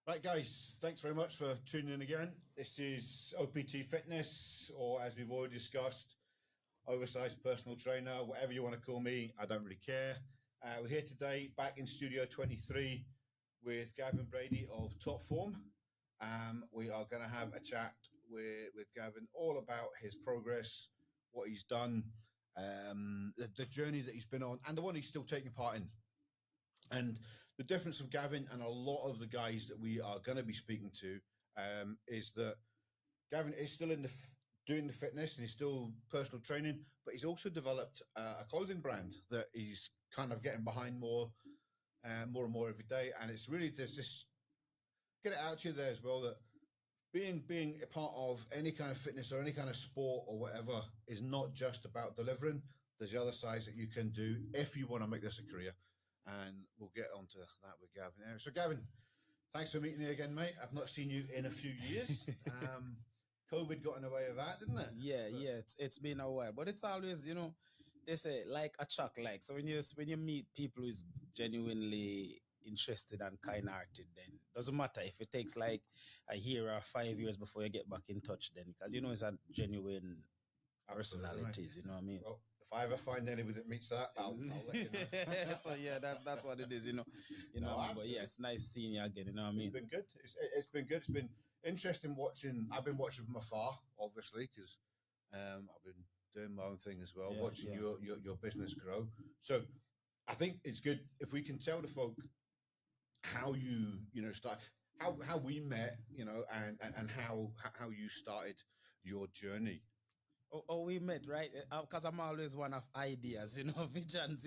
Right, guys, thanks very much for tuning in again. This is OPT Fitness, or as we've already discussed, oversized personal trainer, whatever you want to call me. I don't really care. We're here today, back in Studio 23 with Gavin Brady of Top Form. We are going to have a chat with Gavin all about his progress, what he's done, the journey that he's been on, and the one he's still taking part in. And the difference of Gavin and a lot of the guys that we are going to be speaking to is that Gavin is still doing the fitness and he's still personal training, but he's also developed a clothing brand that he's kind of getting behind more and more every day. And it's really just get it out to you there as well that being a part of any kind of fitness or any kind of sport or whatever is not just about delivering. There's the other sides that you can do if you want to make this a career. And we'll get onto that with Gavin. So, Gavin, thanks for meeting me again, mate. I've not seen you in a few years. COVID got in the way of that, didn't it? Yeah. It's been a while, but it's always, they say like a chocolate. So when you meet people who's genuinely interested and kind-hearted, then doesn't matter if it takes like a year or 5 years before you get back in touch. Then because it's a genuine personalities. You know what I mean? Well, if I ever find anybody that meets that, I'll let you know. So yeah, that's what it is. You know what I mean? But yeah, it's nice seeing you again. You know what I mean? It's been good. It's been good. It's been interesting watching. I've been watching from afar, obviously, because I've been doing my own thing as well, watching your business grow. So I think it's good if we can tell the folk how you start, how we met, and how you started your journey. Oh, we met, right? Because I'm always one of ideas, visions,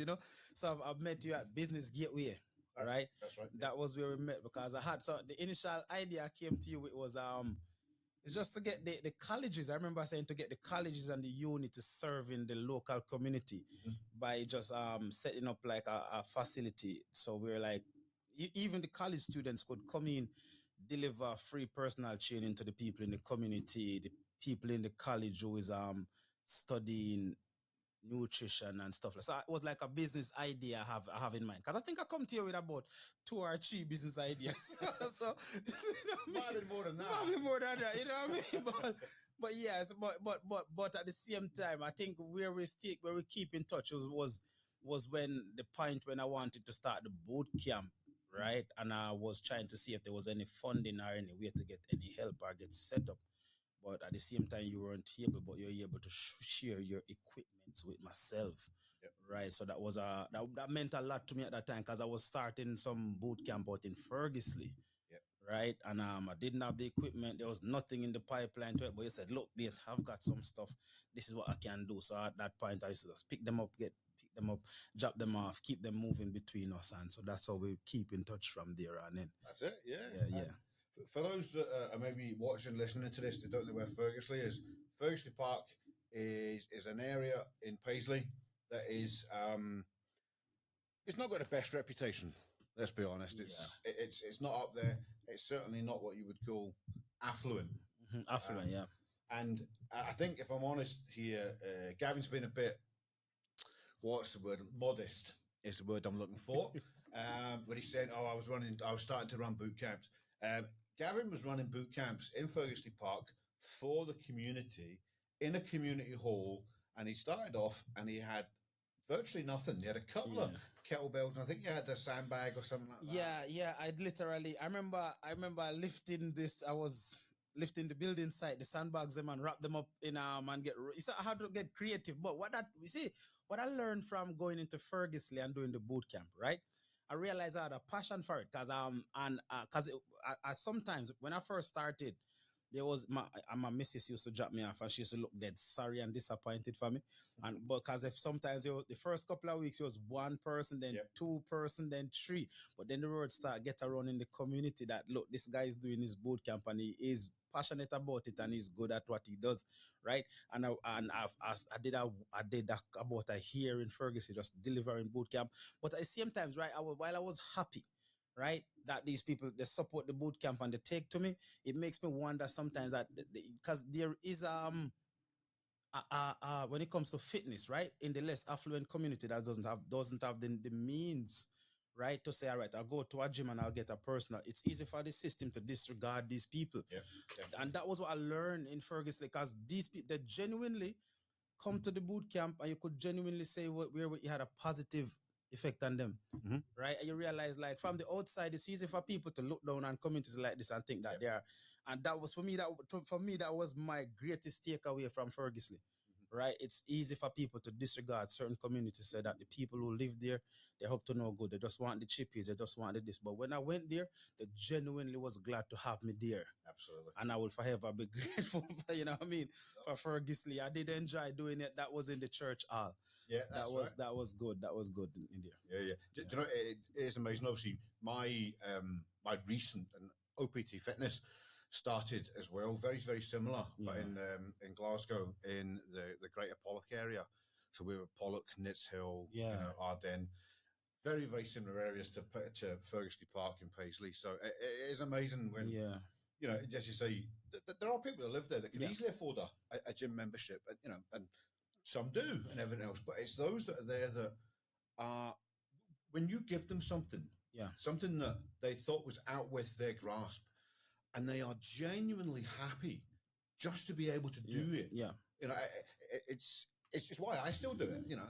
So I've met you at Business Gateway, right? That's right. That was where we met because the initial idea came to you. It was it's just to get the colleges. I remember saying to get the colleges and the uni to serve in the local community by just setting up like a facility. So we're like, even the college students could come in, deliver free personal training to the people in the community, the people in the college who is studying nutrition and stuff. So it was like a business idea I have in mind. Because I think I come to you with about 2 or 3 business ideas. So might be more than that. Might be more than that, you know what I mean? But yes, but at the same time, I think where we keep in touch was when the point when I wanted to start the boot camp, right? And I was trying to see if there was any funding or any way to get any help or get set up. But at the same time, you weren't able, but you're able to share your equipment with myself, right? So that was that meant a lot to me at that time because I was starting some boot camp out in Ferguson, right? And I didn't have the equipment. There was nothing in the pipeline to it. But you said, "Look, mate, I've got some stuff. This is what I can do." So at that point, I used to just pick them up, drop them off, keep them moving between us, and so that's how we keep in touch from there on in. That's it. Yeah. For those that are maybe watching, listening to this, they don't know where Ferguson is. Ferguson Park is an area in Paisley that is it's not got the best reputation. Let's be honest. It's not up there. It's certainly not what you would call affluent. Affluent, yeah. And I think, if I'm honest here, Gavin's been a bit, what's the word? Modest is the word I'm looking for. When he said, I was starting to run boot camps. Gavin was running boot camps in Ferguson Park for the community in a community hall, and he started off and he had virtually nothing. He had a couple of kettlebells, and I think you had a sandbag or something like that. Yeah. I remember lifting this. I was lifting the building site, the sandbags them and wrap them up in and get. So I had to get creative. But what I learned from going into Ferguson and doing the boot camp, right? I realized I had a passion for it because I sometimes when I first started, there was my missus used to drop me off and she used to look dead sorry and disappointed for me. And because if sometimes the first couple of weeks it was 1 person, then 2 person, then 3. But then the word start get around in the community that look, this guy is doing his boot camp and he is passionate about it and he's good at what he does, right? And I did that about a year in Ferguson, just delivering boot camp. But at the same time, right, while I was happy, right, that these people they support the boot camp and they take to me, it makes me wonder sometimes that because there is when it comes to fitness, right, in the less affluent community that doesn't have the means, right? To say, all right, I'll go to a gym and I'll get a personal. It's easy for the system to disregard these people. Yeah, definitely. And that was what I learned in Ferguson, because these people, they genuinely come to the boot camp and you could genuinely say where you had a positive effect on them, right? And you realize, like, from the outside, it's easy for people to look down on communities like this and think that they are. And that was for me, that was my greatest takeaway from Ferguson. Right, it's easy for people to disregard certain communities, say that the people who live there, they hope to no good. They just want the chippies, they just want this. But when I went there, they genuinely was glad to have me there. Absolutely. And I will forever be grateful for, you know what I mean, for Ferguson. I did enjoy doing it. That was in the church hall. Yeah, that was good. That was good in there. Yeah. Do you know, it is amazing. Obviously, my recent OPT fitness started as well, very, very similar, but in Glasgow, in the Greater Pollock area. So we were Pollock, Nits Hill, Ardennes, very, very similar areas to Ferguson Park in Paisley. So it is amazing when, you know, as you say, there are people that live there that can easily afford a gym membership, and, you know, and some do and everything else. But it's those that are there that are, when you give them something, something that they thought was out with their grasp, and they are genuinely happy just to be able to do it. Yeah, you know, it's just why I still do it. You know.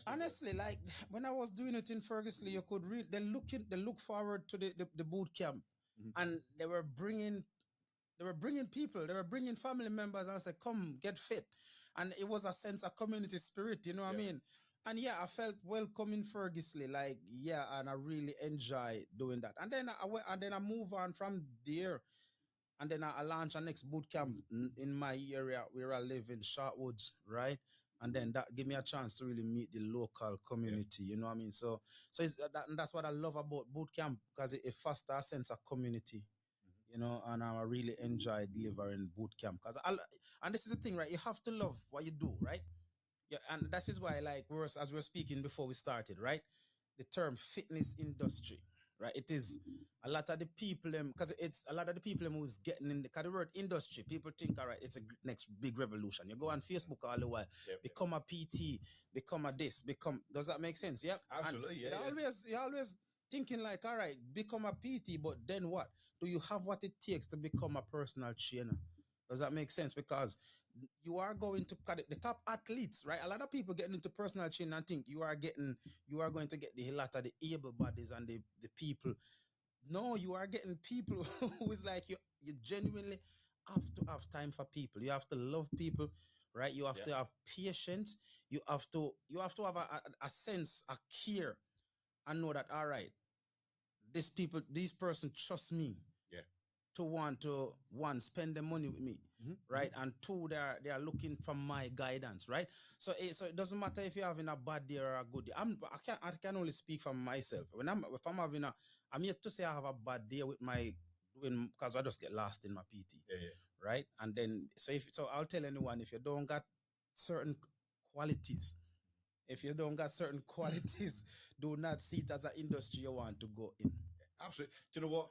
Honestly, like when I was doing it in Ferguson, you could read they look forward to the boot camp, and they were bringing people, they were bringing family members, and I said, "Come, get fit," and it was a sense of community spirit. You know what I mean? And I felt welcome in Ferguson, like, and I really enjoy doing that. And then I move on from there, and then I launch a next boot camp in my area where I live in Shortwoods, right? And then that give me a chance to really meet the local community. You know what I mean? So it's and that's what I love about boot camp, because it fosters a sense of community. You know, and I really enjoy delivering boot camp, and this is the thing, right? You have to love what you do, right? Yeah, and that is why, like, as we were speaking before we started, right? The term fitness industry, right? It is a lot of the people, because it's a lot of the people who's getting in the word industry. People think, all right, it's a next big revolution. You go on Facebook all the while, become a PT, become a this, does that make sense? Yeah, absolutely. And you're always thinking, like, all right, become a PT, but then what? Do you have what it takes to become a personal trainer? Does that make sense? Because you are going to cut it, the top athletes, right? A lot of people getting into personal training and think you are going to get the lot of the able bodies and the people. No, you are getting people who is like you genuinely have to have time for people. You have to love people, right? You have to have patience. You have to have a sense, a care, and know that, all right, this person trusts me. To want to spend the money with me, right? And two, they are looking for my guidance, right? So it doesn't matter if you're having a bad day or a good day. I can only speak for myself. I'm yet to say I have a bad day with my doing, because I just get lost in my PT, right? And then so I'll tell anyone, if you don't got certain qualities, do not see it as an industry you want to go in. Absolutely. Do you know what?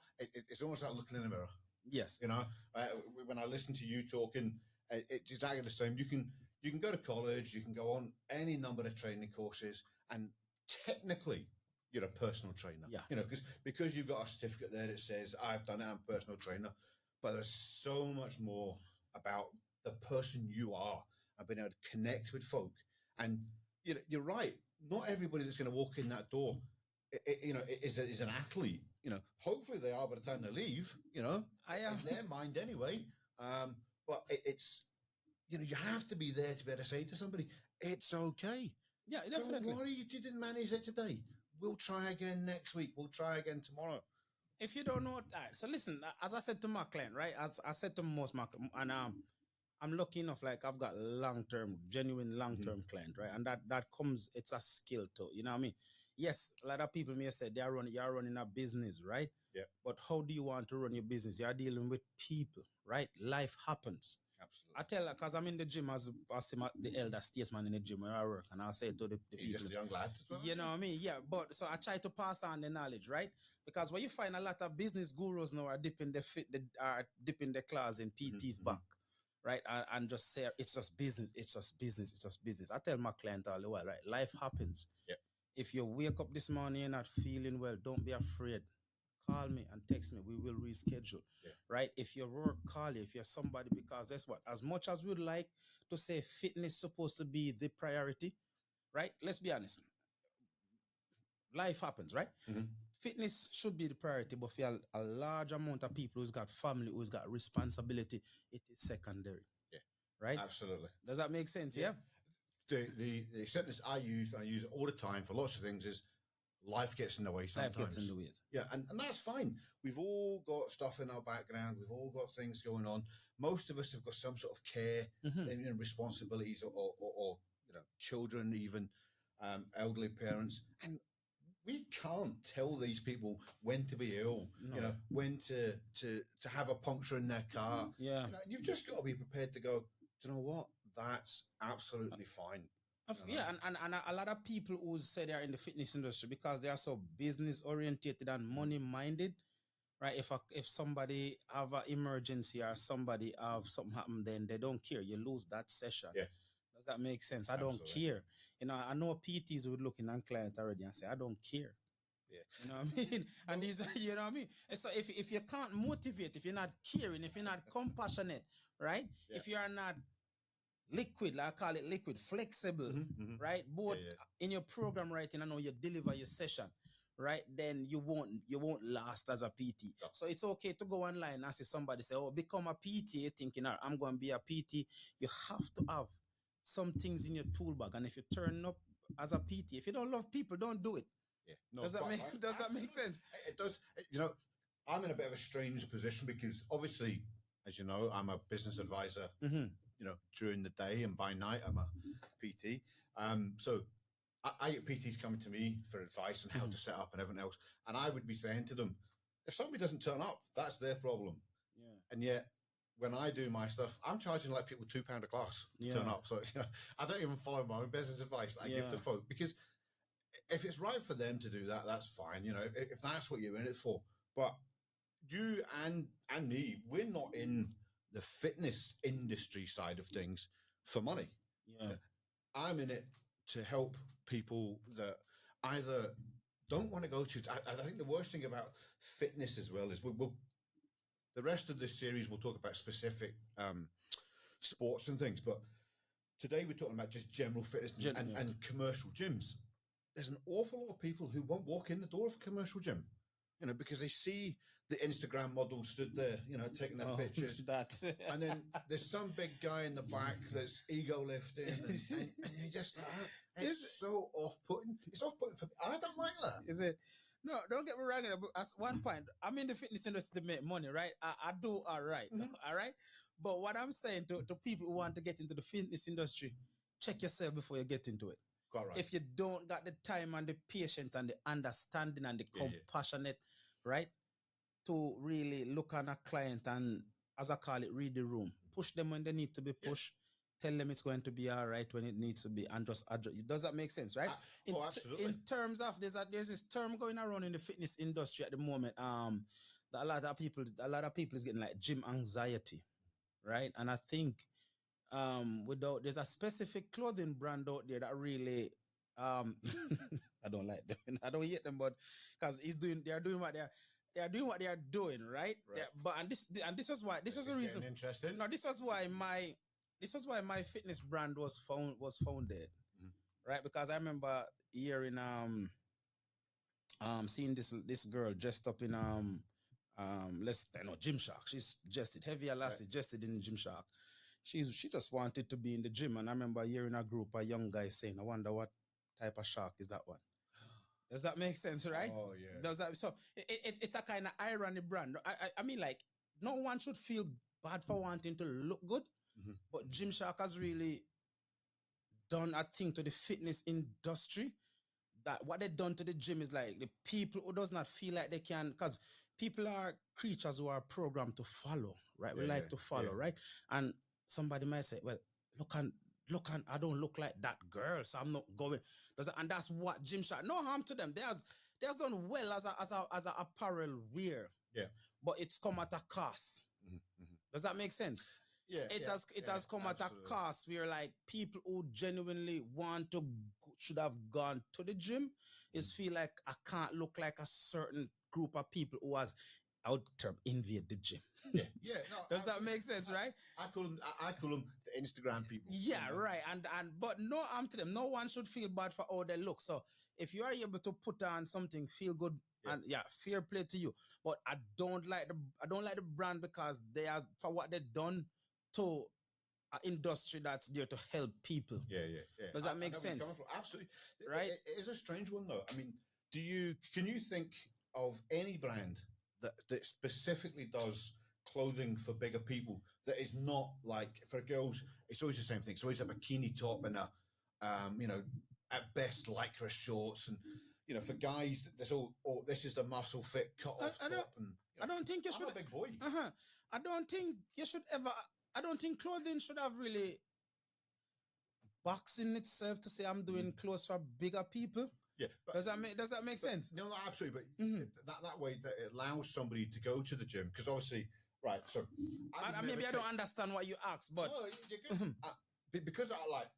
It's almost like looking in the mirror. Yes. You know, when I listen to you talking, it's exactly the same. You can go to college, you can go on any number of training courses, and technically you're a personal trainer. Yeah. You know, because you've got a certificate there that says I've done it, I'm a personal trainer. But there's so much more about the person you are and being able to connect with folk. And you know, you're right. Not everybody that's going to walk in that door, is an athlete. You know, hopefully they are by the time they leave. You know, in their mind anyway. But it's, you know, you have to be there to be able to say to somebody, it's okay. Yeah, definitely. Don't worry, you didn't manage it today. We'll try again next week. We'll try again tomorrow. If you don't know, so listen. As I said to my client, right? As I said to most my, and I'm lucky enough, like I've got genuine long-term client, right? And that comes, it's a skill too. You know what I mean? Yes, a lot of people may say you're running a business, right? Yeah. But how do you want to run your business? You're dealing with people, right? Life happens. Absolutely. I tell her, because I'm in the gym as the elder statesman in the gym where I work, and I'll say to the people. You're just a young lad as well. You know what I mean? Yeah, but so I try to pass on the knowledge, right? Because when you find a lot of business gurus now are dipping the claws in PT's back, right? And just say it's just business, it's just business, it's just business. I tell my client all the while, right? Life happens. Yeah. If you wake up this morning and not feeling well, don't be afraid. Call me and text me. We will reschedule. Yeah. Right? If you're work, call you. If you're somebody, because that's what. As much as we'd like to say fitness supposed to be the priority, right? Let's be honest. Life happens, right? Mhm. Fitness should be the priority, but for a large amount of people who's got family, who's got responsibility, it is secondary. Yeah. Right? Absolutely. Does that make sense? Yeah. The sentence I use, and I use it all the time for lots of things, is life gets in the way sometimes. Life gets in the way. Yeah, and that's fine. We've all got stuff in our background. We've all got things going on. Most of us have got some sort of care and responsibilities, or children, even elderly parents, and we can't tell these people when to be ill. No. When to have a puncture in their car. Yeah. You've just got to be prepared to go, do you know what? That's absolutely fine. Yeah, and a lot of people who say they are in the fitness industry, because they are so business oriented and money minded, right? If somebody have an emergency or somebody have something happen, then they don't care. You lose that session. Yeah. Does that make sense? I don't care. I know PTs would look in on client already and say, I don't care. Yeah. You know what I mean? And these, you know what I mean? And so if you can't motivate, if you're not caring, if you're not compassionate, right? Yeah. If you are not liquid, like I call it liquid, flexible, right? Both in your program writing and how you deliver your session, right? Then you won't last as a PT. No. So it's okay to go online and see somebody say, oh, become a PT, thinking, I'm going to be a PT. You have to have some things in your tool bag. And if you turn up as a PT, if you don't love people, don't do it. Yeah. No, does that make sense? It does. I'm in a bit of a strange position because obviously, as you know, I'm a business advisor, during the day, and by night I'm a PT. So I get PTs coming to me for advice on how to set up and everything else. And I would be saying to them, if somebody doesn't turn up, that's their problem. Yeah. And yet, when I do my stuff, I'm charging like people £2 a class to turn up. So I don't even follow my own business advice that I give to folk, because if it's right for them to do that, that's fine. If that's what you're in it for. But you and me, we're not in the fitness industry side of things for money. Yeah. I'm in it to help people that either don't want to go to. I think the worst thing about fitness as well is the rest of this series we'll talk about specific sports and things, but today we're talking about just general fitness and commercial gyms. There's an awful lot of people who won't walk in the door of a commercial gym, because they see the Instagram model stood there, taking their pictures. And then there's some big guy in the back that's ego lifting, and you just, it's so off-putting. It's off-putting for me. I don't like that. Is it? No, don't get me wrong. At one point, I'm in the fitness industry to make money, right? I do all right, all right? But what I'm saying to people who want to get into the fitness industry, check yourself before you get into it. Right. If you don't got the time and the patience and the understanding and the compassionate, right, to really look on a client and, as I call it, read the room, push them when they need to be pushed, tell them it's going to be all right when it needs to be, and just adjust. Does that make sense, right? Absolutely. In terms of there's this term going around in the fitness industry at the moment. That a lot of people is getting like gym anxiety, right? And I think there's a specific clothing brand out there that really I don't like them. I don't hate them, but because they're doing what they are doing, right? Yeah, but this was the reason. Interesting. No, this was why my fitness brand was founded, right? Because I remember hearing seeing this girl dressed up in Gymshark. She's dressed heavy elastic, dressed in Gymshark. She just wanted to be in the gym, and I remember hearing a group of young guys saying, "I wonder what type of shark is that one." Does that make sense, right? Oh yeah. Does that? So it's a kind of irony brand. I mean, like, no one should feel bad for wanting to look good, but Gymshark has really done a thing to the fitness industry. That what they done to the gym is like the people who does not feel like they can, because people are creatures who are programmed to follow, right? We like to follow, right? And somebody might say, well, look on, I don't look like that girl, so I'm not going. And that's what Gymshark, no harm to them. They has done well as a apparel wear. Yeah. But it's come at a cost. Does that make sense? Yeah. It has come at a cost where, like, people who genuinely want to should have gone to the gym is feel like I can't look like a certain group of people who has out term invade the gym. Yeah, no, Does that make sense, right? I call them the Instagram people. Yeah, right. And but no harm to them. No one should feel bad for how they look. So if you are able to put on something, feel good, and fair play to you. But I don't like the brand because they are for what they've done to an industry that's there to help people. Yeah. Does that make sense? Absolutely. Right. It is a strange one though. I mean, can you think of any brand that specifically does clothing for bigger people that is not like for girls? It's always the same thing. It's always a bikini top and a at best lycra shorts, and for guys there's all this is the muscle fit cut off top. And I don't think you should. I'm a big boy. I don't think you should ever. I don't think clothing should have really boxing itself to say I'm doing clothes for bigger people. Yeah, does that make sense? No, absolutely. But that way that it allows somebody to go to the gym, because obviously, right? So maybe I don't understand what you asked, but no, you're good. Because I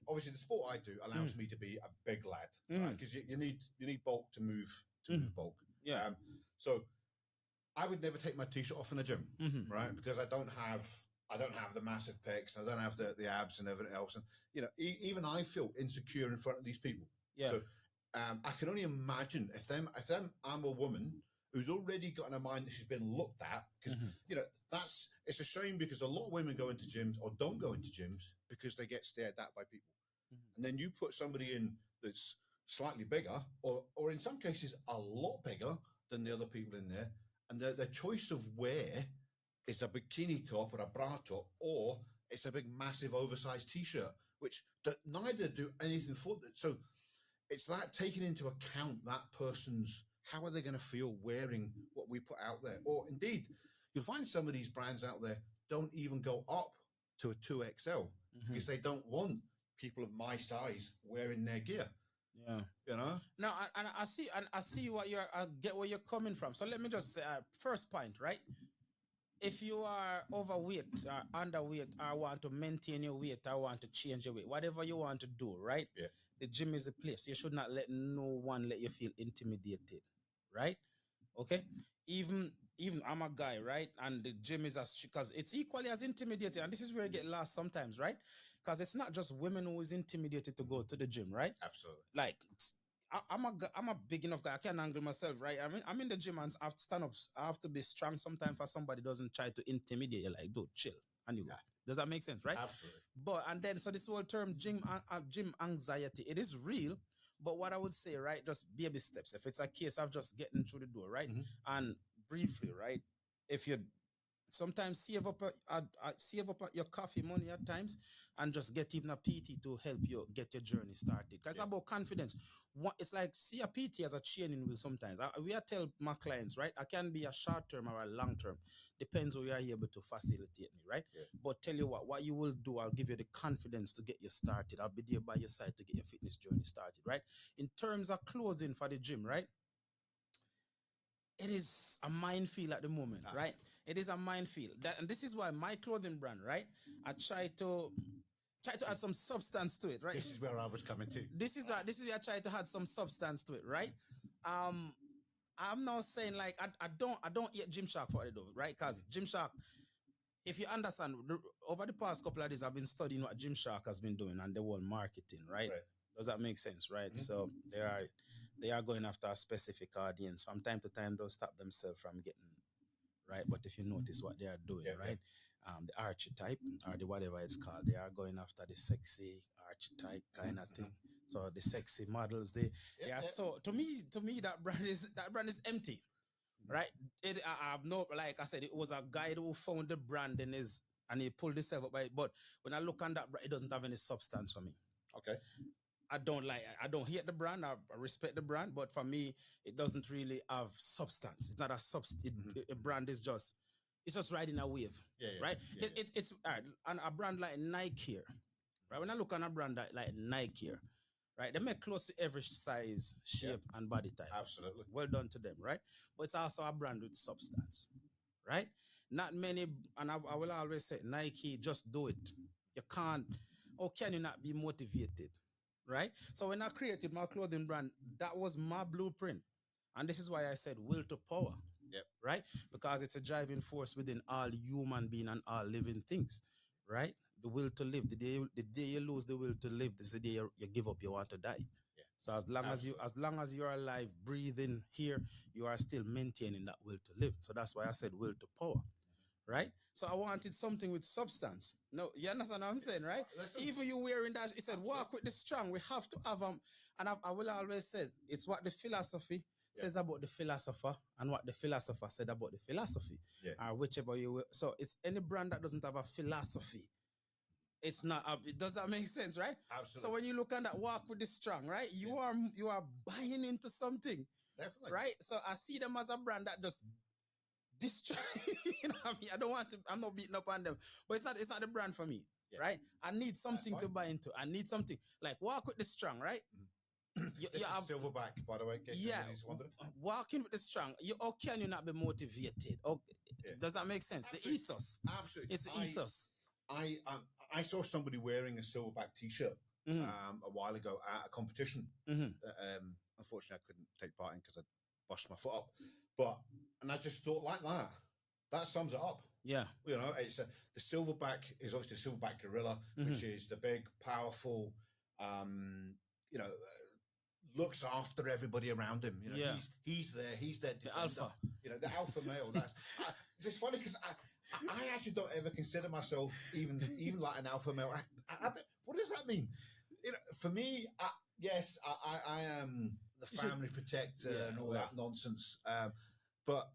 obviously the sport I do allows me to be a big lad, because you need bulk to move bulk. Yeah. So I would never take my t-shirt off in the gym, right? Because I don't have the massive pecs, and I don't have the abs and everything else, and even I feel insecure in front of these people. Yeah. So I can only imagine if I'm a woman who's already got in her mind that she's been looked at, because it's a shame, because a lot of women go into gyms or don't go into gyms because they get stared at by people, and then you put somebody in that's slightly bigger, or in some cases a lot bigger than the other people in there, and their choice of wear is a bikini top or a bra top, or it's a big massive oversized t-shirt, which neither do anything for it. So it's that taking into account that person's, how are they going to feel wearing what we put out there? Or indeed, you'll find some of these brands out there don't even go up to a 2XL because they don't want people of my size wearing their gear. Yeah. No, and I see I get where you're coming from. So let me just say, first point, right? If you are overweight or underweight, or want to maintain your weight, or want to change your weight, whatever you want to do, right? Yeah. The gym is a place. You should not let no one let you feel intimidated, right? Okay. Even I'm a guy, right? And the gym is because it's equally as intimidating. And this is where you get lost sometimes, right? Because it's not just women who is intimidated to go to the gym, right? Absolutely. Like I'm a big enough guy. I can angle myself, right? I mean, I'm in the gym and I have to stand up. I have to be strong sometimes for somebody doesn't try to intimidate you. Like, dude, chill. And you go. Does that make sense, right? Absolutely. But and then so this whole term gym anxiety, it is real. But what I would say, right, just baby steps. If it's a case of just getting through the door, right, and briefly, right, if you sometimes save up your coffee money at times, and just get even a PT to help you get your journey started. Because it's about confidence. It's like see a PT as a training wheel sometimes. I tell my clients, right, I can be a short term or a long term. Depends who you are able to facilitate me, right? Yeah. But tell you what you will do, I'll give you the confidence to get you started. I'll be there by your side to get your fitness journey started, right? In terms of closing for the gym, right? It is a minefield at the moment, right? It is a minefield. And this is why my clothing brand, right? I try to add some substance to it, right? This is where I was coming to. This is where I try to add some substance to it, right? I'm not saying like I don't eat Gymshark for it though, right? Because Gymshark, if you understand, over the past couple of days, I've been studying what Gymshark has been doing and the whole marketing, right? Does that make sense, right? So they are going after a specific audience. From time to time, they'll stop themselves from getting right. But if you notice what they are doing, right? The archetype or the whatever it's called, they are going after the sexy archetype kind of thing. So the sexy models, they are so to me that brand is empty, right? I have no, like I said, it was a guy who found the brand and he pulled himself up by it. But when I look on that, it doesn't have any substance for me. Okay. I don't hate the brand. I respect the brand, but for me, it doesn't really have substance. It's not a substance. A brand is just, it's just riding a wave, right? It's and a brand like Nike here, right? When I look on a brand like Nike here, right? They make close to every size, shape, and body type. Absolutely. Well done to them, right? But it's also a brand with substance, right? Not many, and I will always say, Nike, just do it. You can't, or can you not be motivated? right? So when I created my clothing brand, that was my blueprint. And this is why I said will to power. Yep. Right? Because it's a driving force within all human being and all living things. Right? The will to live. The day you lose the will to live, this is the day you give up, you want to die. Yeah. So as long as you're alive, breathing here, you are still maintaining that will to live. So that's why I said will to power. Right? So I wanted something with substance. No, you understand what I'm saying, right? Listen. Even you wearing that, he said, walk with the strong. We have to have and I will always say, it's what the philosophy says about the philosopher and what the philosopher said about the philosophy. Or whichever you will. So it's any brand that doesn't have a philosophy. It's not. Does that make sense, right? Absolutely. So when you look at that walk with the strong, right? You are buying into something. Definitely. Right? So I see them as a brand that just destroy. You know what I mean? I don't want to. I'm not beating up on them, but it's not the brand for me, right? I need something to buy into. I need something like walk with the strong, right? You have Silverback, by the way. Walking with the strong. How can you not be motivated? Does that make sense? Absolutely. The ethos. Absolutely. It's the ethos. I saw somebody wearing a Silverback T-shirt a while ago at a competition. Unfortunately, I couldn't take part in because I busted my foot up. And I just thought like that. That sums it up. Yeah. You know, it's the Silverback is obviously a Silverback Gorilla, which is the big, powerful, looks after everybody around him. You know, he's there. He's their defender. The alpha. You know, the alpha male. That's it's funny because I actually don't ever consider myself even like an alpha male. What does that mean? You know, for me, yes, I am the family protector and all that nonsense. But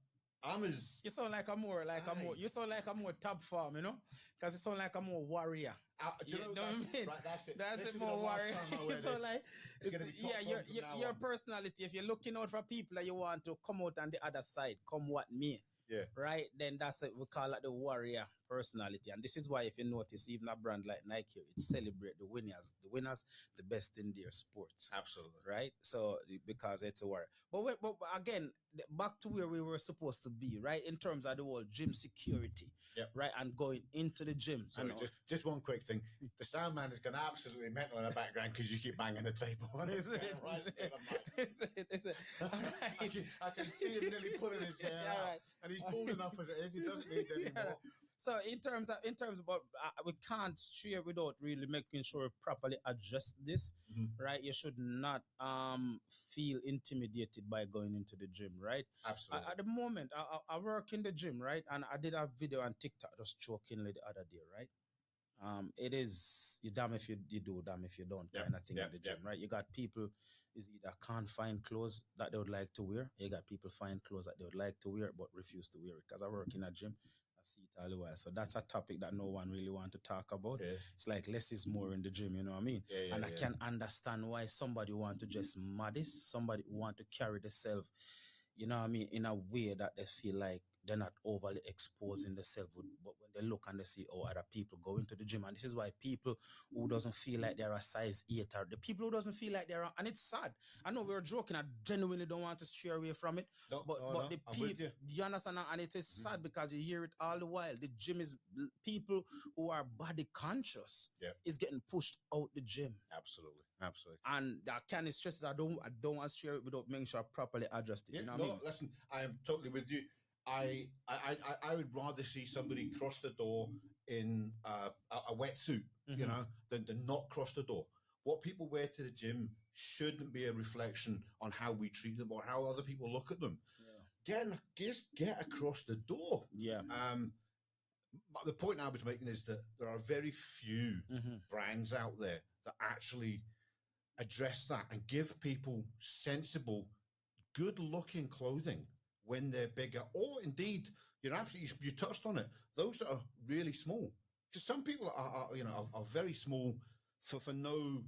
I'm as you sound like a more you sound like a more top form, you know, because you sound like a more warrior. Do you know what I mean? Right, that's it. That's it, more warrior. So like, your on. personality. If you're looking out for people that you want to come out on the other side, come what may. Yeah. Right. Then that's it. We call it the warrior personality, and this is why, if you notice, even a brand like Nike, it celebrate the winners, the best in their sports. Absolutely. Right. So because it's a warrior. But again, back to where we were supposed to be, right? In terms of the whole gym security. Yep. Right. And going into the gym. Sorry, just one quick thing. The sound man is going absolutely mental in the background because you keep banging the table. Is it? All right. I can see him nearly pulling his hair out. Right. And he's bald enough as it is. He doesn't need any more. So in terms of, we can't stray without really making sure we properly adjust this, right? You should not feel intimidated by going into the gym, right? Absolutely. At the moment, I work in the gym, right? And I did a video on TikTok just jokingly the other day, right? It is you damn if you do, damn if you don't kind of thing in the gym, right? You got people is either can't find clothes that they would like to wear. You got people find clothes that they would like to wear but refuse to wear it. Because I work in a gym, I see it all the while. So that's a topic that no one really want to talk about. Yeah. It's like less is more in the gym, you know what I mean? And I can understand why somebody want to just modest, somebody want to carry themselves, you know what I mean, in a way that they feel like they're not overly exposing themselves. But when they look and they see, other people go into the gym, and this is why people who doesn't feel like they're a size 8 or the people who doesn't feel like they're, and it's sad. I know we're joking. I genuinely don't want to stray away from it. But the people, you understand? And it is sad because you hear it all the while. The gym is people who are body conscious is getting pushed out the gym. Absolutely. And that kind of stresses. I don't want to share it without making sure I properly adjust it. You know what I mean? Listen, I am totally with you. I would rather see somebody cross the door in a wetsuit, you know, than not cross the door. What people wear to the gym shouldn't be a reflection on how we treat them or how other people look at them. Just get across the door. The point I was making is that there are very few brands out there that actually address that and give people sensible, good-looking clothing when they're bigger, or indeed, you touched on it, those that are really small. Because some people are very small for no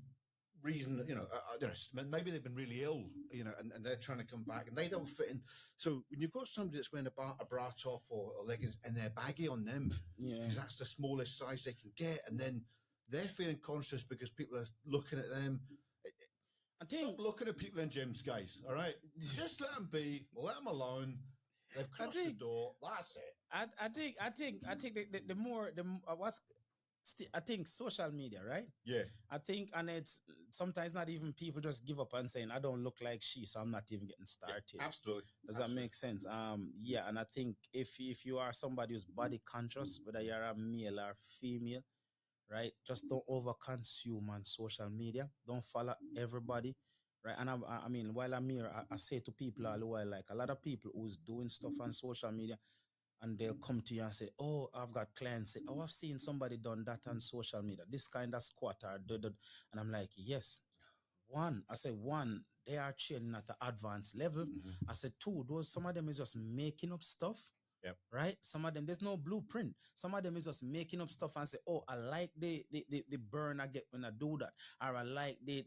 reason, maybe they've been really ill, and they're trying to come back and they don't fit in. So when you've got somebody that's wearing a bra top or leggings and they're baggy on them, because that's the smallest size they can get, and then they're feeling conscious because people are looking at them. Stop looking at people in gyms, guys. All right, just let them be. Let them alone. They've crossed the door. That's it. I think the more what's I think social media, right? Yeah. I think, and it's sometimes not even people just give up and saying, I don't look like she, so I'm not even getting started. Yeah, absolutely. Does that make sense? Yeah, and I think if you are somebody who's body conscious, whether you're a male or female, right, just don't over consume on social media. Don't follow everybody, right? And I mean, while I'm here, I say to people all the while, like a lot of people who's doing stuff on social media, and they'll come to you and say, "Oh, I've got clients say, oh, I've seen somebody done that on social media, this kind of squat or and I'm like, yes, one, they are training at the advanced level. I said, two, some of them is just making up stuff. Yep. Right? Some of them, there's no blueprint. Some of them is just making up stuff and say, oh, I like the burn I get when I do that. Or I like the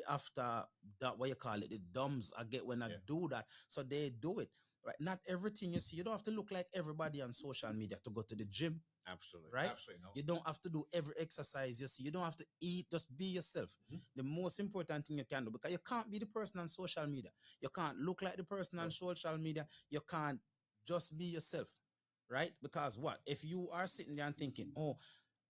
after that, what you call it, the dumbs I get when I do that. So they do it. Right? Not everything you see. You don't have to look like everybody on social media to go to the gym. Absolutely. Right? Absolutely not. You don't have to do every exercise you see. You don't have to eat. Just be yourself. The most important thing you can do, because you can't be the person on social media. You can't look like the person on social media. You can't just be yourself. Right? Because what? If you are sitting there and thinking, oh,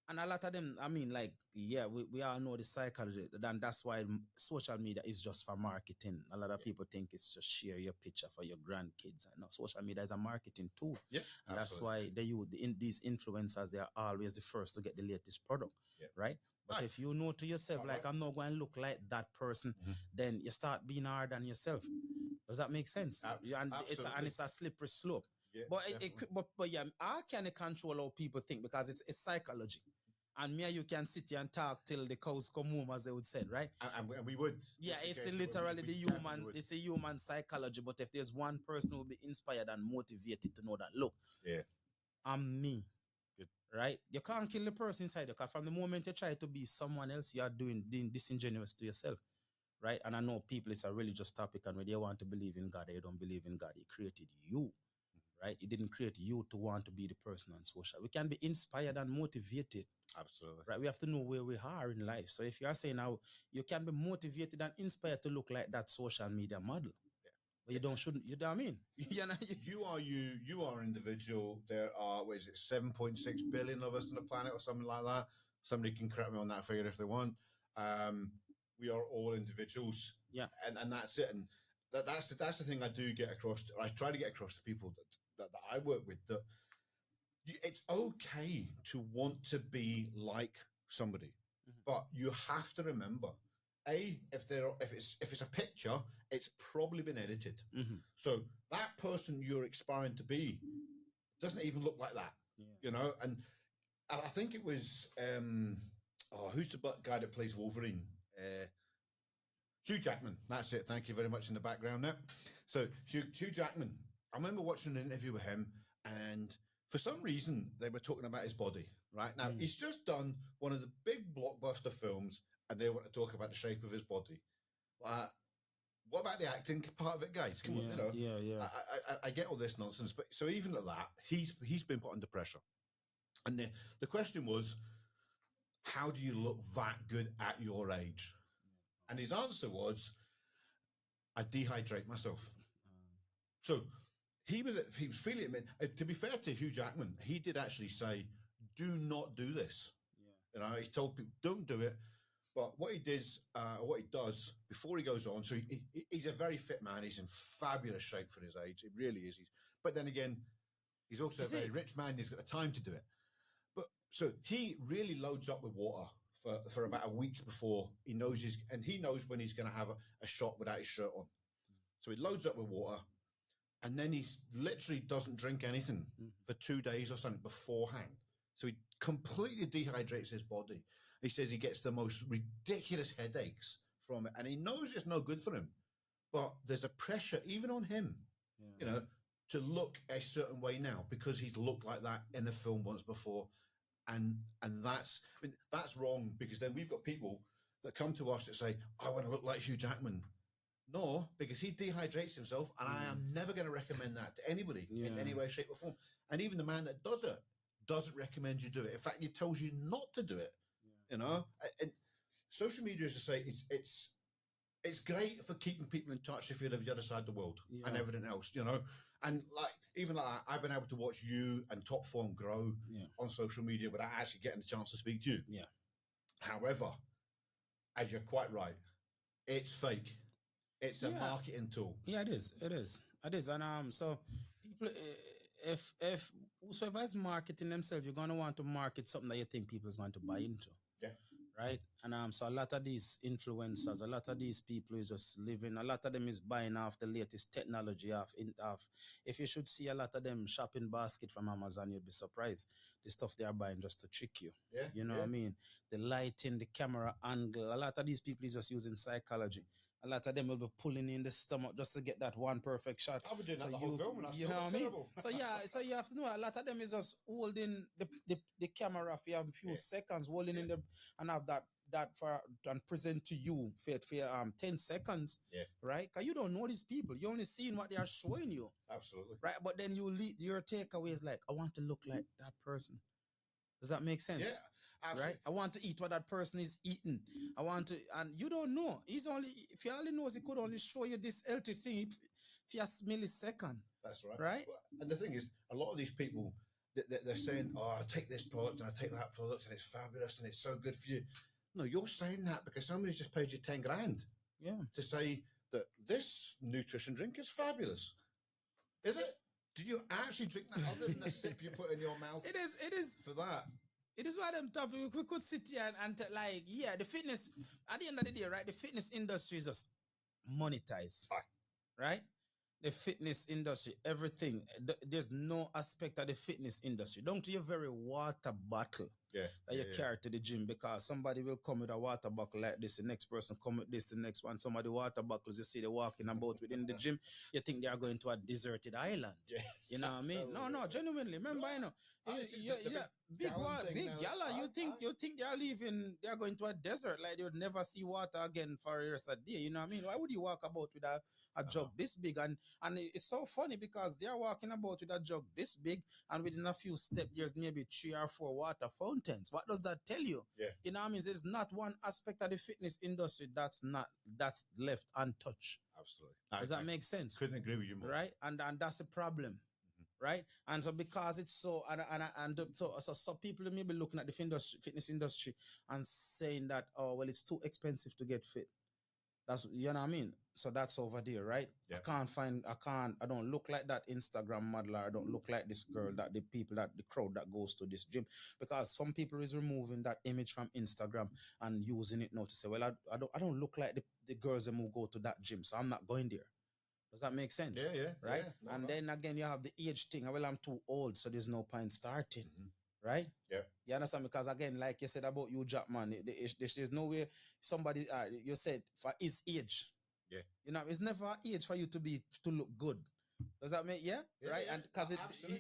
and a lot of them, I mean, like, yeah, we all know the psychology, and that's why social media is just for marketing. A lot of people think it's just share your picture for your grandkids. I know social media is a marketing tool. Yeah, and that's why these influencers, they are always the first to get the latest product, right? But if you know to yourself, like, I'm not going to look like that person, then you start being hard on yourself. Does that make sense? And it's a slippery slope. Yeah, but yeah, I can't control how people think, because it's psychology. And me and you can sit here and talk till the cows come home, as they would say, right? And we would. Yeah, it's literally the human. It's a human psychology. But if there's one person who will be inspired and motivated to know that, look, I'm me. Good. Right? You can't kill the person inside you, because from the moment you try to be someone else, you are doing disingenuous to yourself. Right? And I know people, it's a religious topic, and when they want to believe in God, they don't believe in God. He created you. Right? He didn't create you to want to be the person on social. We can be inspired and motivated. Absolutely. Right? We have to know where we are in life. So if you are saying now you can be motivated and inspired to look like that social media model, but you know what I mean? You are an individual. There are, what is it, 7.6 billion of us on the planet or something like that. Somebody can correct me on that figure if they want. We are all individuals. Yeah. And that's it. And that's the thing I do get across. I try to get across to people that I work with, that it's okay to want to be like somebody, but you have to remember, if it's a picture, it's probably been edited. So that person you're aspiring to be doesn't even look like that. And I think it was who's the guy that plays Wolverine? Hugh Jackman. That's it. Thank you very much in the background there. So Hugh Jackman, I remember watching an interview with him, and for some reason they were talking about his body. Right now, he's just done one of the big blockbuster films, and they want to talk about the shape of his body. What about the acting part of it, guys? Come on, I get all this nonsense, but so even at that, he's been put under pressure. And the question was, how do you look that good at your age? And his answer was, I dehydrate myself. So he was feeling it. To be fair to Hugh Jackman, he did actually say, do not do this. He told people, don't do it. But what he does before he goes on, so he's a very fit man. He's in fabulous shape for his age. It really is. But then again, he's also a very rich man. He's got the time to do it. But so he really loads up with water for about a week before he knows when he's going to have a shot without his shirt on. So he loads up with water, and then he literally doesn't drink anything for 2 days or something beforehand. So he completely dehydrates his body. He says he gets the most ridiculous headaches from it, and he knows it's no good for him. But there's a pressure even on him, to look a certain way now, because he's looked like that in the film once before. And that's wrong, because then we've got people that come to us that say, I want to look like Hugh Jackman. No, because he dehydrates himself, and I am never going to recommend that to anybody in any way, shape, or form. And even the man that does it doesn't recommend you do it. In fact, he tells you not to do it. And social media, as I say, it's great for keeping people in touch if you live the other side of the world and everything else, and like even like I've been able to watch you and Top Form grow on social media without actually getting the chance to speak to you. Yeah. However, as you're quite right, it's fake. It's a marketing tool. Yeah, it is. It is. It is. And so people, if whosoever is marketing themselves, you're gonna want to market something that you think people is going to buy into. Yeah. Right. And so a lot of these influencers, a lot of these people is just living. A lot of them is buying off the latest technology. If you should see a lot of them shopping basket from Amazon, you'd be surprised. The stuff they are buying just to trick you. Yeah. You know what I mean? The lighting, the camera angle. A lot of these people is just using psychology. A lot of them will be pulling in the stomach just to get that one perfect shot. I've been doing that the whole film, and that's, you know what I mean? So you have to know a lot of them is just holding the camera for a few seconds, holding in the and have that for and present to you for 10 seconds. Yeah. Right? Because you don't know these people. You're only seeing what they are showing you. Absolutely. Right? But then your takeaway is like, I want to look like that person. Does that make sense? Yeah, absolutely. Right? I want to eat what that person is eating. I want to, and you don't know. If he only knows, he could only show you this healthy thing for a millisecond. That's right. Right? And the thing is, a lot of these people, they're saying, oh, I take this product and I take that product and it's fabulous and it's so good for you. No, you're saying that because somebody's just paid you 10 grand. Yeah. To say that this nutrition drink is fabulous. Is it? Do you actually drink that other than the sip you put in your mouth? It is. For that. It is why them topic we could sit here and like, the fitness, at the end of the day, right? The fitness industry is just monetized. Right? The fitness industry, everything. There's no aspect of the fitness industry. Down to your very water bottle that you carry to the gym, because somebody will come with a water bottle like this, the next person come with this, the next one. Some of the water bottles you see they walking about within the gym, you think they are going to a deserted island. Yes, you know what I mean? No, genuinely. Remember, big gala. You think they are leaving? They are going to a desert, like they would never see water again for the rest of the day. You know what I mean? Why would you walk about with a jug this big? And it's so funny because they are walking about with a jug this big, and within a few steps there's maybe 3 or 4 water fountains. What does that tell you? Yeah. You know what I mean? There's not one aspect of the fitness industry that's left untouched. Absolutely. Does that make sense? Couldn't agree with you more. Right? And that's a problem. Right? And so because it's so so people may be looking at the fitness industry and saying that, oh well, it's too expensive to get fit. That's, you know what I mean? So that's over there, right? Yeah. I don't look like that Instagram model, or I don't look like this girl, that the crowd that goes to this gym, because some people is removing that image from Instagram and using it now to say, well, I don't look like the girls who go to that gym, so I'm not going there. Does that make sense? Yeah. Right? Yeah, then again, you have the age thing. Well, I'm too old, so there's no point starting. Right? Yeah. You understand? Because again, like you said about you, Jack, man, there's no way somebody, you said for his age. Yeah. You know, it's never age for you to look good. Does that make, right? Yeah, and because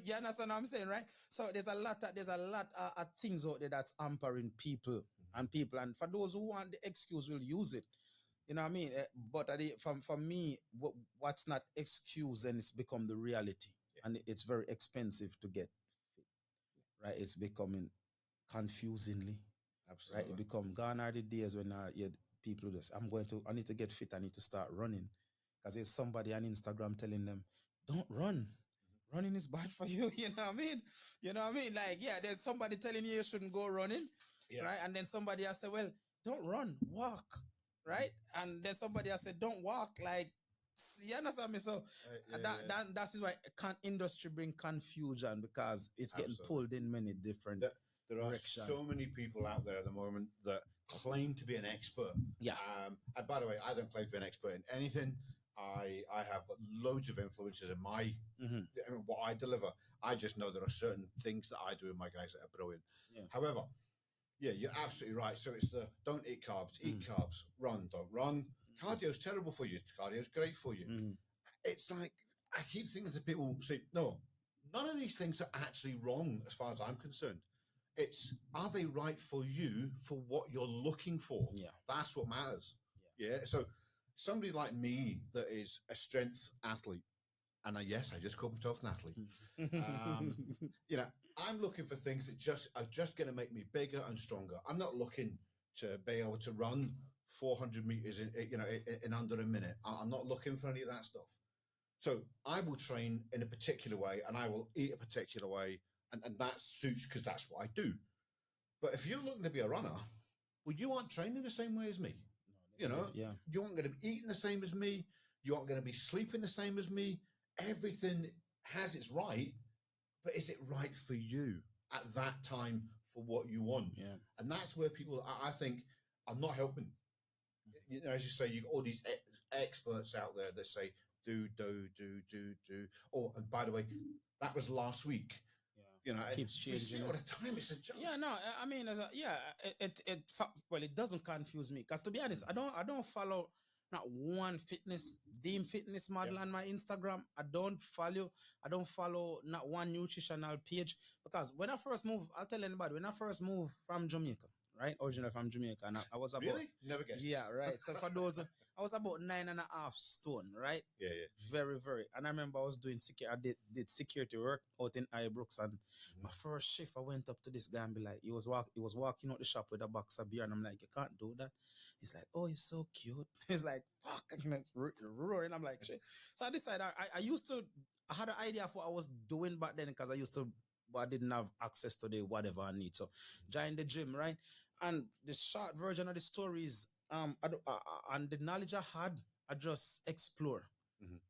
you understand what I'm saying, right? So there's a lot of things out there that's hampering people, and for those who want the excuse will use it. You know what I mean? But for me, what's not excuse, and it's become the reality, and it's very expensive to get fit. Right? It's becoming confusingly. Absolutely. Right? It become gone are the days when people just, I need to get fit, I need to start running. Because there's somebody on Instagram telling them, don't run. Running is bad for you. You know what I mean? You know what I mean? Like, there's somebody telling you shouldn't go running. Yeah. Right? And then somebody else said, well, don't run, walk. Right? And then somebody else said, don't walk. Like, you understand me? So that's why industry bring confusion, because it's getting pulled in many different there are so many people out there at the moment that claim to be an expert. Yeah. And by the way, I don't claim to be an expert in anything. I have got loads of influences in my what I deliver. I just know there are certain things that I do with my guys that are brilliant. Yeah. However, you're absolutely right. So it's the don't eat carbs, eat carbs, run, don't run. Cardio's terrible for you. Cardio's great for you. It's like, I keep thinking to people, say, no, none of these things are actually wrong as far as I'm concerned. It's, are they right for you for what you're looking for? Yeah. That's what matters. Yeah. So somebody like me that is a strength athlete, and I just call myself an athlete. You know, I'm looking for things that are just going to make me bigger and stronger. I'm not looking to be able to run 400 meters in under a minute. I'm not looking for any of that stuff. So I will train in a particular way and I will eat a particular way, and that suits because that's what I do. But if you're looking to be a runner, well, you aren't training the same way as me. You know, you aren't going to be eating the same as me. You aren't going to be sleeping the same as me. Everything has its right, but is it right for you at that time for what you want? Yeah. And that's where people, I think, are not helping. You know, as you say, you've got all these experts out there that say, do. Oh, and by the way, that was last week. You know, it keeps changing all the time. It's a joke. Yeah, no, I mean, it doesn't confuse me because to be honest, I don't follow not one Deem Fitness model on my Instagram. I don't follow not one nutritional page because when I first moved, I'll tell anybody when I first moved from Jamaica, right, originally from Jamaica, and I was about never guessed. Yeah, right. So for those, I was about 9.5 stone, right? Yeah. Very, very. And I remember I was doing did security work out in Ibrox, and my first shift, I went up to this guy and be like, he was walking out the shop with a box of beer, and I'm like, you can't do that. He's like, oh, he's so cute. He's like, fuck, and roaring. I'm like, shit. So I decided I had an idea of what I was doing back then because but I didn't have access to the whatever I need. So join the gym, right? And the short version of the story is, and the knowledge I had, I just explore,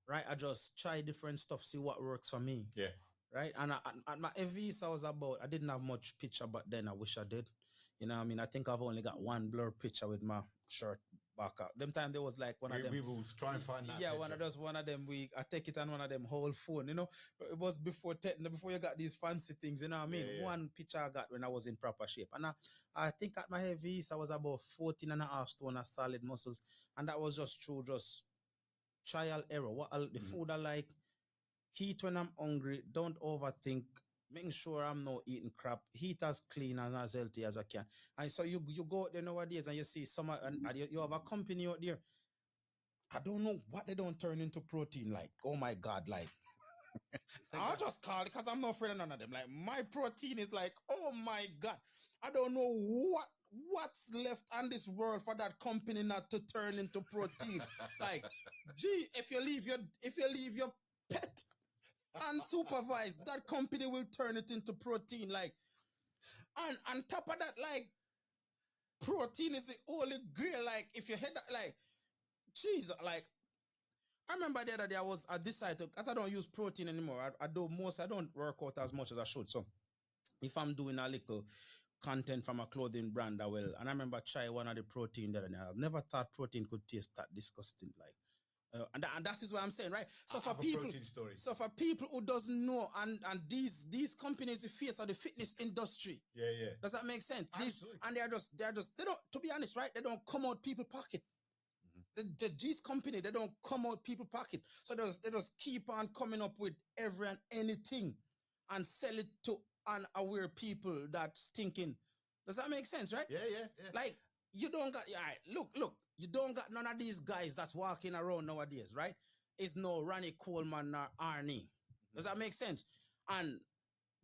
right? I just try different stuff, see what works for me. Yeah. Right. And at my FVs, I didn't have much picture, but then I wish I did. You know what I mean? I think I've only got one blur picture with my shirt back out. Them time there was like one of them. We will try and find that. Yeah, picture. one of them. I take it on one of them whole phone. You know, it was before you got these fancy things. You know what I mean? Yeah. One picture I got when I was in proper shape, and I think at my heavies I was about 14.5 stone of solid muscles, and that was just through trial error. The food I like, eat when I'm hungry, don't overthink, making sure I'm not eating crap, eat as clean and as healthy as I can. And so you go out there nowadays and you see and you have a company out there. I don't know what they don't turn into protein. Like, oh my God, like I'll just call it because I'm not afraid of none of them. Like my protein is like, oh my God. I don't know what's left on this world for that company not to turn into protein. Like, gee, if you leave your pet unsupervised, that company will turn it into protein. Like, and on top of that, like, protein is the holy grail. Like, if you head like, Jesus, like, I remember the other day I decided to, because I don't use protein anymore. I don't work out as much as I should. So if I'm doing a little content from a clothing brand, I will. And I remember try one of the protein there, and I've never thought protein could taste that disgusting. Like, and that is what I'm saying, right? So for people who doesn't know, and these companies, the face of the fitness industry. Yeah. Does that make sense? And they don't, to be honest, right? They don't come out people pocket. These company, they don't come out people pocket. So they just keep on coming up with every and anything and sell it to unaware people that's thinking. Does that make sense, right? Yeah. Like, you don't got, all right, look, you don't got none of these guys that's walking around nowadays, right? It's no Ronnie Coleman or Arnie. Does that make sense? And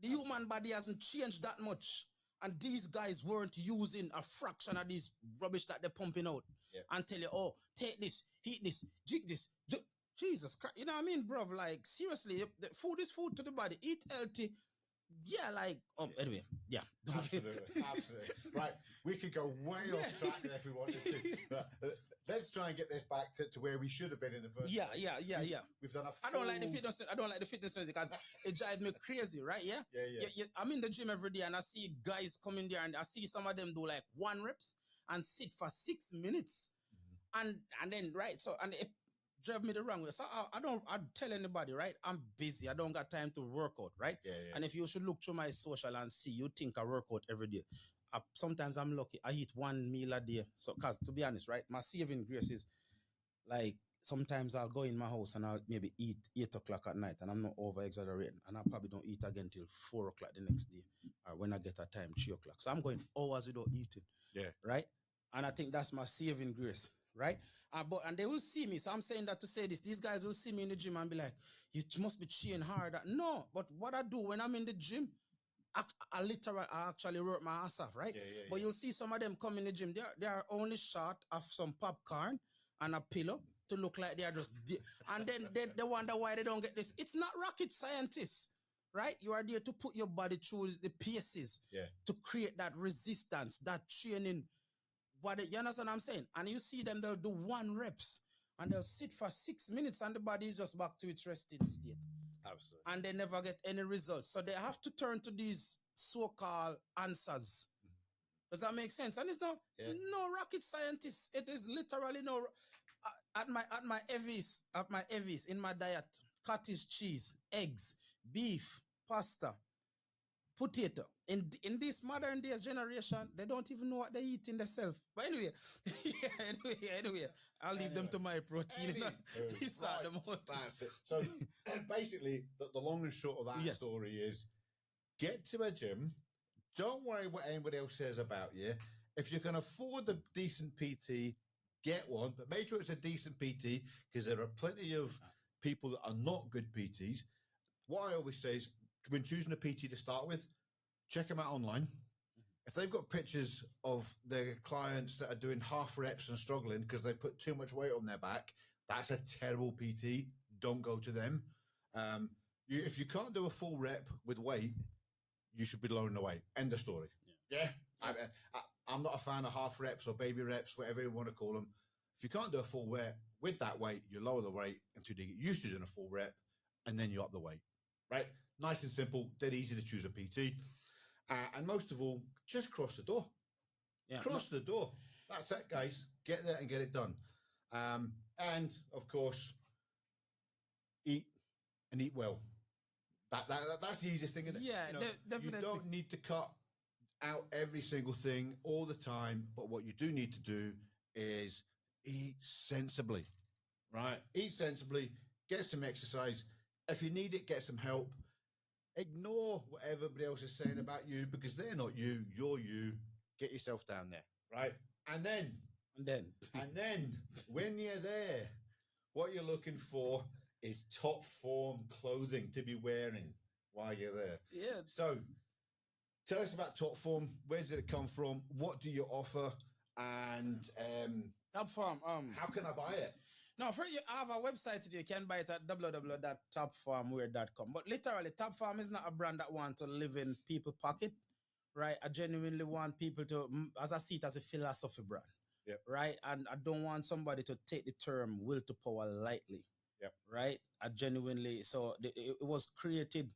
the human body hasn't changed that much. And these guys weren't using a fraction of this rubbish that they're pumping out and tell you, oh, take this, eat this, drink this. Jesus Christ. You know what I mean, bro? Like, seriously, the food is food to the body. Eat healthy. Yeah, like, anyway, yeah. Absolutely. Right, we could go way off track if we wanted to. Let's try and get this back to where we should have been in the first place. Yeah. We've done I don't like the fitness because it drives me crazy, right? Yeah? Yeah. I'm in the gym every day and I see guys come in there and I see some of them do like 1 reps and sit for 6 minutes. And then, right, so, and it drive me the wrong way. So I'd tell anybody, right? I'm busy. I don't got time to work out, right? Yeah. And if you should look through my social and see, you think I work out every day. Sometimes I'm lucky. I eat 1 meal a day. So, because to be honest, right, my saving grace is like sometimes I'll go in my house and I'll maybe eat 8 o'clock at night and I'm not over exaggerating. And I probably don't eat again till 4 o'clock the next day or when I get a time, 3 o'clock. So I'm going hours without eating. Yeah. Right? And I think that's my saving grace. Right? And they will see me. So I'm saying that to say this. These guys will see me in the gym and be like, you must be cheering hard. No, but what I do when I'm in the gym, I actually work my ass off, right? Yeah. But you'll see some of them come in the gym. They are only short of some popcorn and a pillow to look like they are just, and then they wonder why they don't get this. It's not rocket scientists, right? You are there to put your body through the paces to create that resistance, that training. You understand what I'm saying? And you see them, they'll do 1 reps and they'll sit for 6 minutes and the body is just back to its resting state. Absolutely. And they never get any results. So they have to turn to these so-called answers. Does that make sense? And it's no rocket scientists. It is literally no. At my Evis in my diet, cottage cheese, eggs, beef, pasta, potato. In this modern days generation, they don't even know what they eat in themselves. But anyway, anyway, I'll leave them to my protein. That's it. So basically, the long and short of that story is get to a gym. Don't worry what anybody else says about you. If you can afford a decent PT, get one. But make sure it's a decent PT, because there are plenty of people that are not good PTs. What I always say is, when choosing a PT to start with, check them out online. If they've got pictures of their clients that are doing half reps and struggling because they put too much weight on their back, that's a terrible PT. Don't go to them. If you can't do a full rep with weight, you should be lowering the weight. End of story. Yeah. I'm not a fan of half reps or baby reps, whatever you want to call them. If you can't do a full rep with that weight, you lower the weight until you get used to doing a full rep, and then you up the weight. Right? Nice and simple. Dead easy to choose a PT. And most of all, just cross the door. Cross the door. That's it, guys. Get there and get it done. And, of course, eat and eat well. That's the easiest thing. Yeah, definitely. You don't need to cut out every single thing all the time, but what you do need to do is eat sensibly, right? Eat sensibly, get some exercise. If you need it, get some help. Ignore what everybody else is saying about you, because they're not you, you're you. Get yourself down there, right? And then, when you're there, what you're looking for is top form clothing to be wearing while you're there. Yeah. So tell us about Top Form. Where did it come from? What do you offer? And Top Form. How can I buy it? No, for you, I have a website today. You can buy it at www.topformwear.com. But literally, Top Form is not a brand that wants to live in people's pocket, right? I genuinely want people to, as I see it, as a philosophy brand, right? And I don't want somebody to take the term will to power lightly, right? I genuinely, so it was created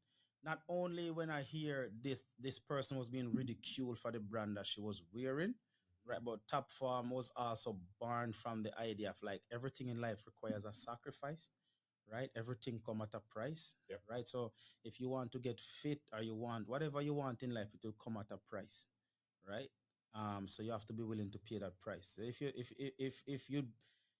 not only when I hear this person was being ridiculed for the brand that she was wearing, right? But Top Form was also born from the idea of like everything in life requires a sacrifice, right? Everything come at a price, right? So if you want to get fit or you want whatever you want in life, it will come at a price, right? So you have to be willing to pay that price. So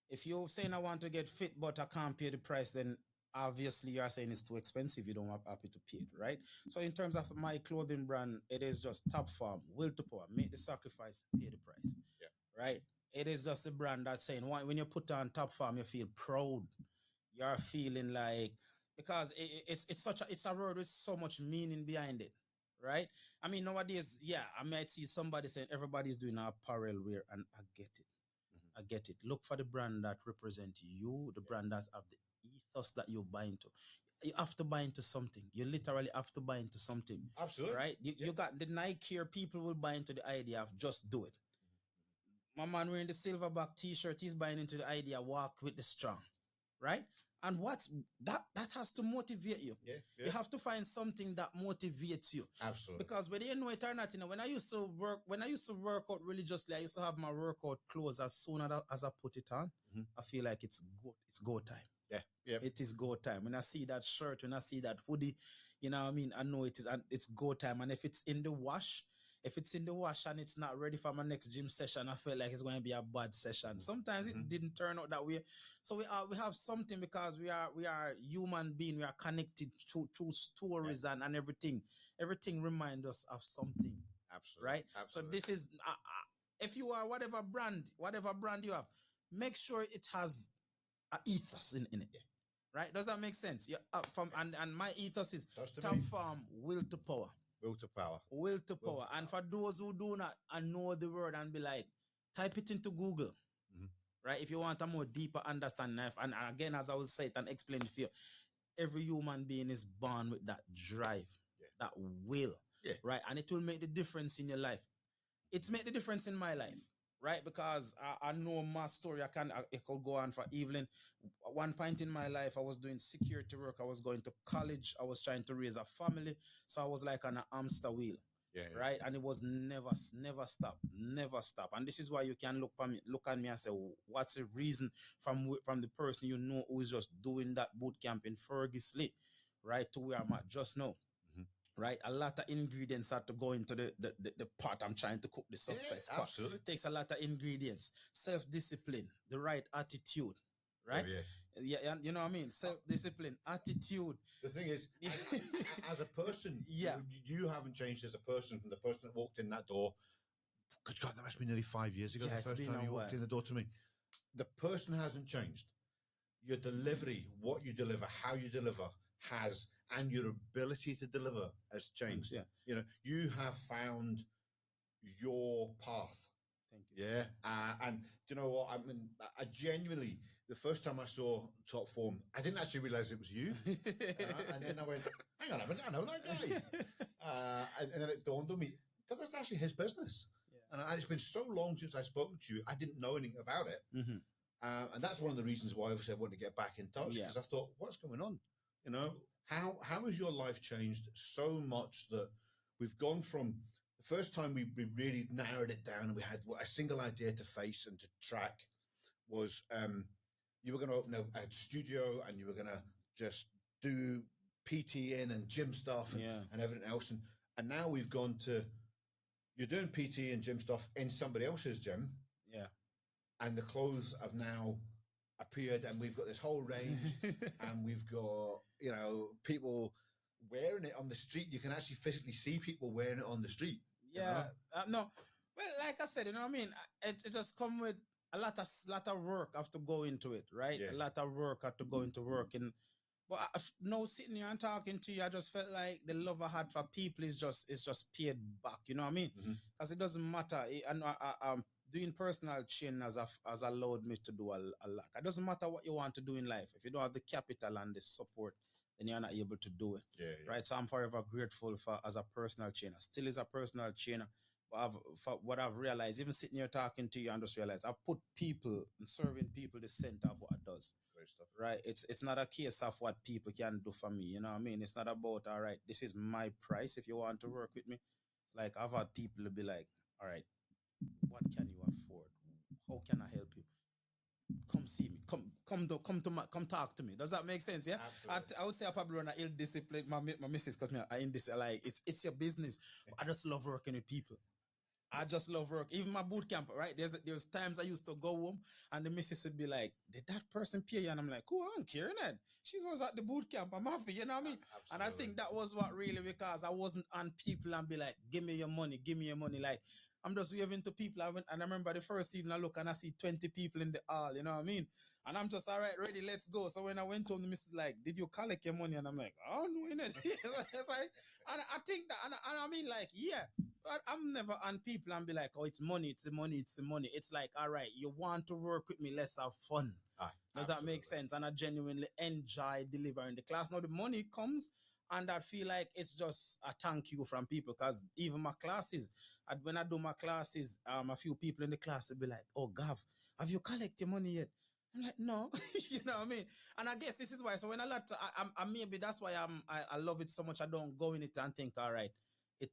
if you're saying I want to get fit but I can't pay the price, then obviously you are saying it's too expensive. You don't have happy to pay it, right? So in terms of my clothing brand, it is just Top Form, will to power, make the sacrifice, pay the price, right? It is just a brand that's saying when you put on Top Form, you feel proud. You're feeling like, because it's a word with so much meaning behind it, right? I mean, nowadays, I might see somebody saying everybody's doing apparel wear, and I get it. I get it. Look for the brand that represents you, the brand that have the ethos that you buy into. You have to buy into something. You literally have to buy into something. Absolutely. Right? You got the Nike here, people will buy into the idea of just do it. My man wearing the silverback t-shirt, he's buying into the idea walk with the strong. Right? And what's that has to motivate you. You have to find something that motivates you. Absolutely. Because whether you know it or not, when I used to work out religiously, I used to have my workout clothes as soon as I put it on. I feel like it's go time. It is go time. When I see that shirt, when I see that hoodie, you know what I mean? I know it's go time. And if it's in the wash and it's not ready for my next gym session, I feel like it's going to be a bad session. Sometimes it didn't turn out that way. So we have something, because we are human beings. We are connected to stories and everything. Everything reminds us of something. Absolutely. Right? Absolutely. So this is, if you are whatever brand you have, make sure it has an ethos in it. Right? Does that make sense? And my ethos is Top Form, will to power. Will to power. Will to power. And for those who do not and know the word and be like, type it into Google. right? If you want a more deeper understanding, and again, as I will say it and explain it for you, every human being is born with that drive, that will, right? And it will make the difference in your life. It's made the difference in my life, right? Because I know my story. It could go on for Evelyn. At one point in my life, I was doing security work. I was going to college. I was trying to raise a family. So I was like on a hamster wheel. Right, and it was never stop. And this is why you can look at me and say, what's the reason from the person you know who is just doing that boot camp in Ferguson, right, to where I'm at just now. Right, a lot of ingredients have to go into the pot I'm trying to cook the success pot. Absolutely. It takes a lot of ingredients, self-discipline, the right attitude, right? Yeah, you know what I mean? Self-discipline, attitude. The thing is, as a person, you haven't changed as a person from the person that walked in that door. Good God, that must be nearly 5 years ago, the first time you walked in the door to me. The person hasn't changed. Your delivery, what you deliver, how you deliver has, and your ability to deliver has changed. You know, you have found your path. Thank you. And do you know what? I mean, I genuinely, the first time I saw Top Form, I didn't actually realize it was you. And then I went, hang on a minute, I know that guy. And then it dawned on me, God, that's actually his business. And it's been so long since I've spoken to you, I didn't know anything about it. And that's one of the reasons why obviously I wanted to get back in touch, because I thought, what's going on? You know, how has your life changed so much that we've gone from the first time we really narrowed it down and we had a single idea to face and to track was you were going to open a studio and you were going to just do PT and gym stuff and everything else. And now we've gone to, you're doing PT and gym stuff in somebody else's gym. And the clothes have now appeared and we've got this whole range and we've got, you know, people wearing it on the street. You can actually physically see people wearing it on the street. No, well, like I said, you know what I mean, it just come with a lot of work have to go into it, right? A lot of work have to go into work. And but now sitting here and talking to you, I just felt like the love I had for people is just paid back, you know what I mean? Because it doesn't matter. And doing personal training has allowed me to do a lot. It doesn't matter what you want to do in life. If you don't have the capital and the support, then you're not able to do it. Right? So I'm forever grateful for as a personal trainer. Still is a personal trainer. But for what I've realized, even sitting here talking to you, I just realized I've put people and serving people the center of what it does. Great stuff. Right? It's not a case of what people can do for me. You know what I mean? It's not about, all right, this is my price if you want to work with me. It's like I've had people be like, all right, what can you afford? How can I help you? Come see me. Come talk to me. Does that make sense? Yeah. I would say I probably run a ill discipline. My missus cut me in this. Like it's your business. I just love working with people. I just love work. Even my boot camp, right? There's times I used to go home and the missus would be like, did that person pay you? And I'm like, oh, I don't care, man. She was at the boot camp. I'm happy, you know what I mean? Absolutely. And I think that was what really, because I wasn't on people and be like, give me your money. Like, I'm just waving to people. And I remember the first evening I look and I see 20 people in the hall, you know what I mean? And I'm just, all right, ready, let's go. So when I went home, the missus like, did you collect your money? And I'm like, oh, no, it's like, and I think that, and I mean, like, yeah, but I'm never on people and be like, oh, it's money. It's like, all right, you want to work with me, let's have fun. Does that make sense? And I genuinely enjoy delivering the class. Now the money comes, and I feel like it's just a thank you from people, because even my classes, when I do my classes, a few people in the class will be like, oh, Gav, have you collected money yet? I'm like, no, you know what I mean? And I guess this is why. So when I maybe that's why I love it so much. I don't go in it and think, all right,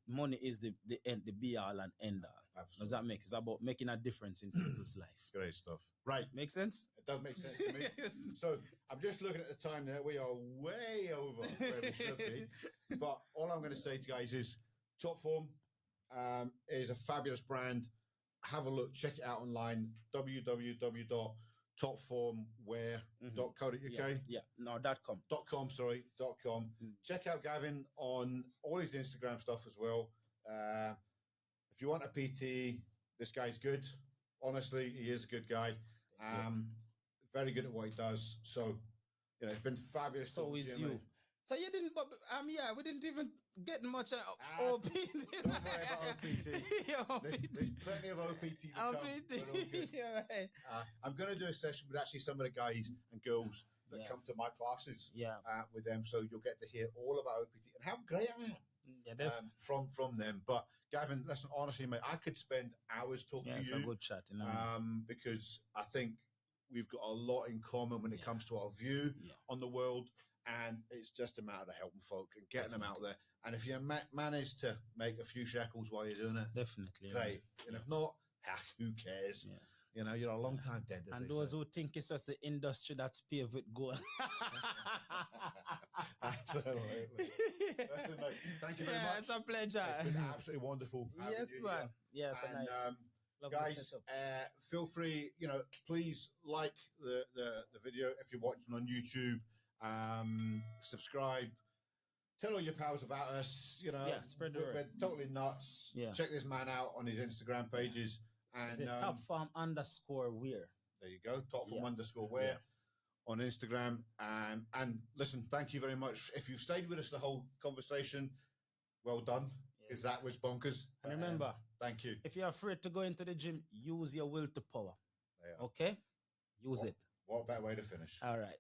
money is the end, the be all and end all. Absolutely. Does that make sense? It's about making a difference in people's life. Great stuff. Right. Make sense? It does make sense to me. So I'm just looking at the time there. We are way over where we should be. But all I'm going to say to you guys is Top Form is a fabulous brand. Have a look. Check it out online. www.topformwear.co.uk. .com. Check out Gavin on all his Instagram stuff as well. If you want a PT, this guy's good. Honestly, he is a good guy. Very good at what he does. So, you know, it's been fabulous. So is you. So you didn't, but we didn't even get much OPT. Don't worry about OPT. Yo, There's plenty of OPT to come. OPT. But all good. Yeah, right. I'm going to do a session with actually some of the guys and girls that Yeah. come to my classes Yeah. with them, so you'll get to hear all about OPT and how great I am. Yeah, From them. But Gavin, listen, honestly, mate, I could spend hours talking it's to a you good chat, you know. because I think we've got a lot in common when it comes to our view on the world, and it's just a matter of helping folk and getting them out there. And if you manage to make a few shekels while you're doing it, Definitely, great. And if not, heck, who cares? Yeah. You know, you're a long time dead. And those who think it's just the industry that's paved with gold. Absolutely. Listen, mate, thank you very much. It's a pleasure. It's been absolutely wonderful. Yes, man. Yes, and, nice. Guys, feel free, please like the video if you're watching on YouTube. Subscribe. Tell all your pals about us. Spread the word. We're totally nuts. Yeah. Check this man out on his Instagram pages. And @topform_wear. There you go. Topform_wear on Instagram. And listen, thank you very much. If you've stayed with us the whole conversation, well done. Because that was bonkers. And remember, thank you. If you're afraid to go into the gym, use your will to power. Yeah. Okay? Use it. What better way to finish? All right.